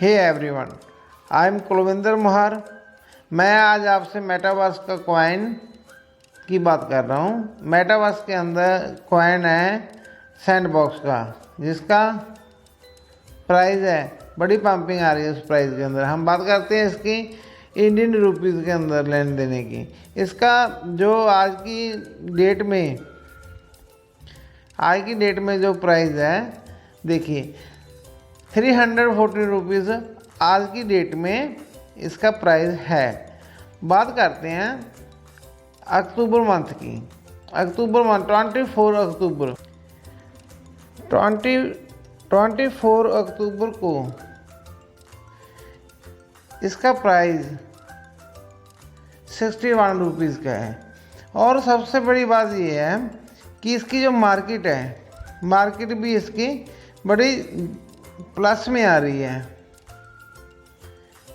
Hey everyone, I am Kulvinder Mohar. मैं आज आपसे मेटावर्स का कॉइन की बात कर रहा हूँ। मेटावर्स के अंदर कॉइन है सैंडबॉक्स का, जिसका प्राइस है, बड़ी पंपिंग आ रही है उस प्राइस के अंदर। हम बात करते हैं इसकी इंडियन रुपीज़ के अंदर लेन देने की। इसका जो आज की डेट में जो प्राइस है, देखिए 340 रुपीज़ आज की डेट में इसका प्राइस है। बात करते हैं अक्टूबर मंथ की। अक्टूबर मंथ 24 अक्टूबर को इसका प्राइस 61 रुपीज़ का है। और सबसे बड़ी बात यह है कि इसकी जो मार्केट है, मार्केट भी इसकी बड़ी प्लस में आ रही है।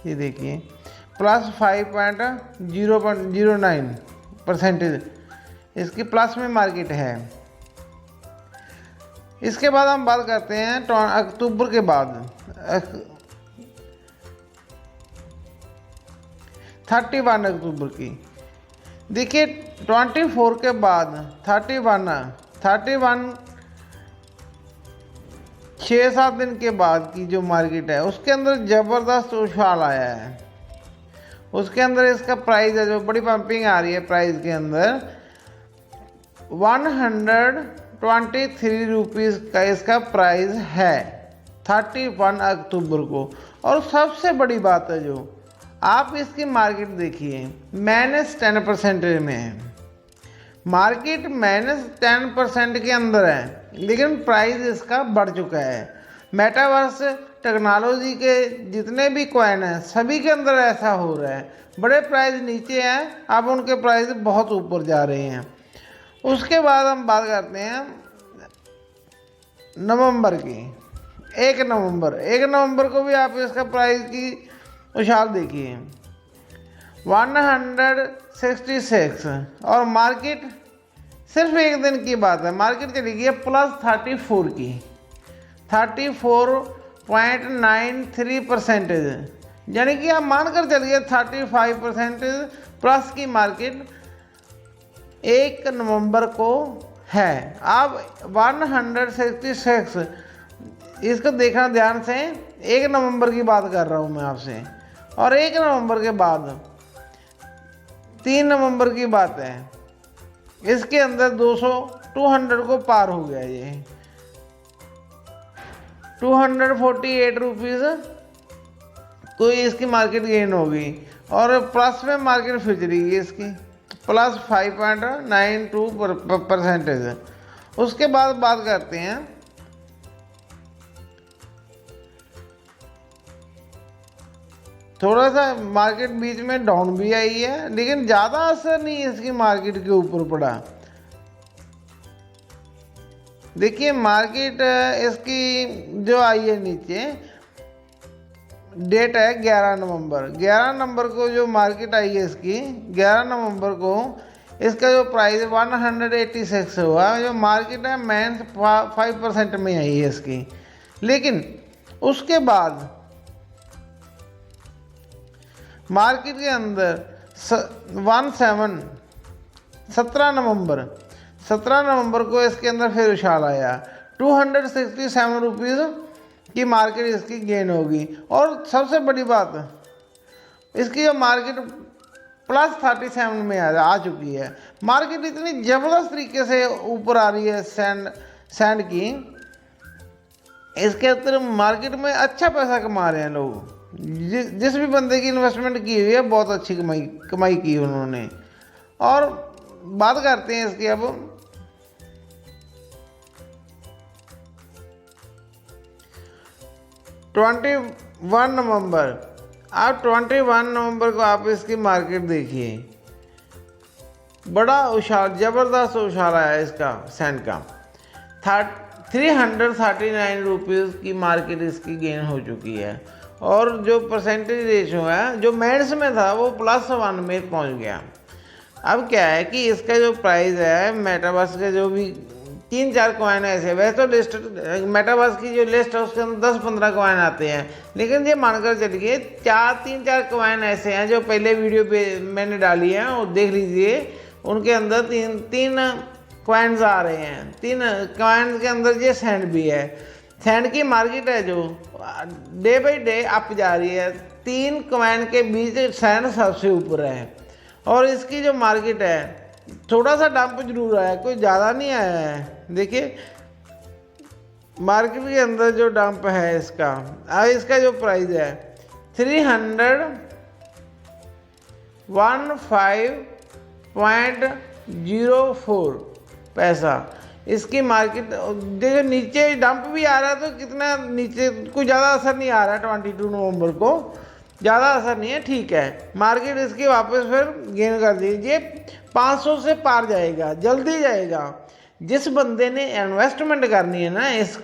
ये देखिए प्लस 5.09% इसकी प्लस में मार्केट है। इसके बाद हम बात करते हैं अक्टूबर के बाद 31 अक्टूबर की। देखिए 24 के बाद 31 6-7 दिन के बाद की जो मार्केट है, उसके अंदर ज़बरदस्त उछाल आया है। उसके अंदर इसका प्राइस है, जो बड़ी पंपिंग आ रही है प्राइस के अंदर, 123 रुपीज़ का इसका प्राइस है 31 अक्टूबर को। और सबसे बड़ी बात है, जो आप इसकी मार्केट देखिए -10% में है। मार्केट -10% के अंदर है, लेकिन प्राइस इसका बढ़ चुका है। मेटावर्स टेक्नोलॉजी के जितने भी कॉइन हैं, सभी के अंदर ऐसा हो रहा है। बड़े प्राइस नीचे हैं, अब उनके प्राइस बहुत ऊपर जा रहे हैं। उसके बाद हम बात करते हैं नवंबर की। 1 नवंबर को भी आप इसका प्राइस की उछाल देखिए 166। और मार्केट सिर्फ एक दिन की बात है, मार्केट चली गई है +34 की, 34.93%। यानी कि आप मानकर चलिए 35% प्लस की मार्केट 1 नवंबर को है। अब 166 इसको देखना ध्यान से। 1 नवंबर की बात कर रहा हूँ मैं आपसे। और 1 नवंबर के बाद 3 नवंबर की बात है, इसके अंदर 200 को पार हो गया। ये 248 रुपीज़ तो इसकी मार्केट गेन होगी। और प्लस में मार्केट फिर चलेगी इसकी +5.92%। उसके बाद बात करते हैं थोड़ा सा मार्केट बीच में डाउन भी आई है, लेकिन ज़्यादा असर नहीं इसकी मार्केट के ऊपर पड़ा। देखिए मार्केट इसकी जो आई है नीचे, डेट है 11 नवंबर को जो मार्केट आई है इसकी, 11 नवंबर को इसका जो प्राइस 186 हुआ। जो मार्केट है -5% में आई है इसकी। लेकिन उसके बाद मार्केट के अंदर 17 नवंबर को इसके अंदर फिर उछाल आया 267 रुपीज़ की मार्केट इसकी गेन होगी। और सबसे बड़ी बात, इसकी जो मार्केट +37 में आ चुकी है। मार्केट इतनी ज़बरदस्त तरीके से ऊपर आ रही है सैंड की। इसके अंदर मार्केट में अच्छा पैसा कमा रहे हैं लोग। जिस भी बंदे की इन्वेस्टमेंट की हुई है, बहुत अच्छी कमाई की उन्होंने। और बात करते हैं इसकी अब 21 नवंबर। अब 21 नवंबर को आप इसकी मार्केट देखिए, बड़ा उछाल, ज़बरदस्त उछाल आया इसका सैंड का। 339 रुपीज़ की मार्केट इसकी गेन हो चुकी है। और जो परसेंटेज रेशो है, जो मेंस में था, वो +1 में पहुंच गया। अब क्या है कि इसका जो प्राइस है, मेटावर्स के जो भी 3-4 कॉइन ऐसे, वैसे तो लिस्ट मेटावर्स की जो लिस्ट है उसके अंदर 10-15 कॉइन आते हैं, लेकिन ये मानकर चलिए 3-4 कॉइन ऐसे हैं जो पहले वीडियो पे मैंने डाली है और देख लीजिए, उनके अंदर तीन कॉइन्स आ रहे हैं। 3 कॉइन्स के अंदर ये सैंड भी है। सैंड की मार्केट है जो डे बाई डे अप जा रही है। 3 कॉइन के बीच सैंड सबसे ऊपर है और इसकी जो मार्केट है थोड़ा सा डंप जरूर आया है, कोई ज़्यादा नहीं आया है। देखिए मार्केट के अंदर जो डंप है इसका, अब इसका जो प्राइस है 315.04 पैसा इसकी मार्केट। देखो नीचे डंप भी आ रहा है तो कितना नीचे, कोई ज़्यादा असर नहीं आ रहा है। 22 नवंबर को ज़्यादा असर नहीं है, ठीक है। मार्केट इसकी वापस फिर गेन कर दीजिए, 500 से पार जाएगा, जल्दी जाएगा। जिस बंदे ने इन्वेस्टमेंट करनी है ना इस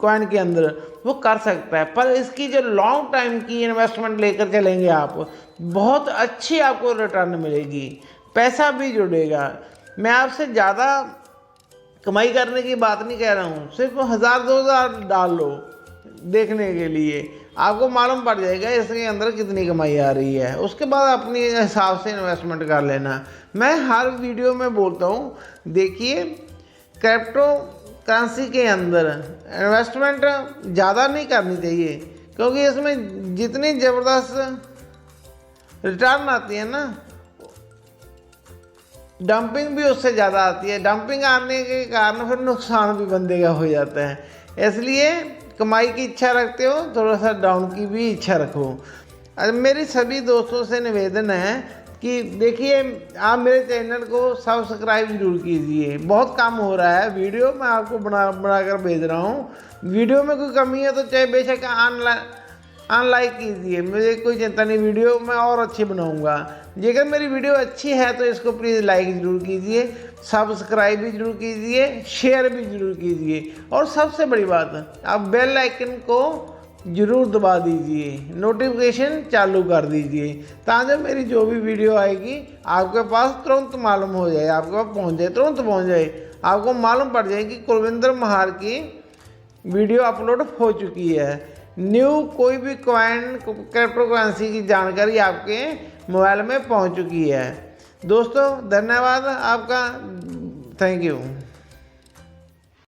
कॉइन के अंदर वो कर सकता है, पर इसकी जो लॉन्ग टाइम की इन्वेस्टमेंट लेकर चलेंगे आप, बहुत अच्छी आपको रिटर्न मिलेगी, पैसा भी जुड़ेगा। मैं आपसे ज़्यादा कमाई करने की बात नहीं कह रहा हूँ, सिर्फ 1000-2000 डाल लो देखने के लिए, आपको मालूम पड़ जाएगा इसके अंदर कितनी कमाई आ रही है। उसके बाद अपने हिसाब से इन्वेस्टमेंट कर लेना। मैं हर वीडियो में बोलता हूँ, देखिए क्रिप्टो करेंसी के अंदर इन्वेस्टमेंट ज़्यादा नहीं करनी चाहिए, क्योंकि इसमें जितनी ज़बरदस्त रिटर्न आती है ना, डंपिंग भी उससे ज़्यादा आती है। डंपिंग आने के कारण फिर नुकसान भी बंदे का हो जाता है। इसलिए कमाई की इच्छा रखते हो, थोड़ा सा डाउन की भी इच्छा रखो। मेरी सभी दोस्तों से निवेदन है कि देखिए आप मेरे चैनल को सब्सक्राइब जरूर कीजिए। बहुत कम हो रहा है वीडियो, मैं आपको बना कर भेज रहा हूँ। वीडियो में कोई कमी है तो चाहे बेशक अनलाइक कीजिए, मुझे कोई चिंता नहीं, वीडियो मैं और अच्छी बनाऊंगा। अगर मेरी वीडियो अच्छी है तो इसको प्लीज़ लाइक ज़रूर कीजिए, सब्सक्राइब भी जरूर कीजिए, शेयर भी जरूर कीजिए, और सबसे बड़ी बात आप बेल आइकन को जरूर दबा दीजिए, नोटिफिकेशन चालू कर दीजिए, ताकि मेरी जो भी वीडियो आएगी आपके पास तुरंत मालूम हो जाए, आपके पास पहुंच जाए, तुरंत पहुंच जाए। आपको मालूम पड़ जाए कि कुलविंदर महार की वीडियो अपलोड हो चुकी है। न्यू कोई भी कॉइन क्रिप्टो करेंसी की जानकारी आपके मोबाइल में पहुंच चुकी है। दोस्तों धन्यवाद आपका, थैंक यू।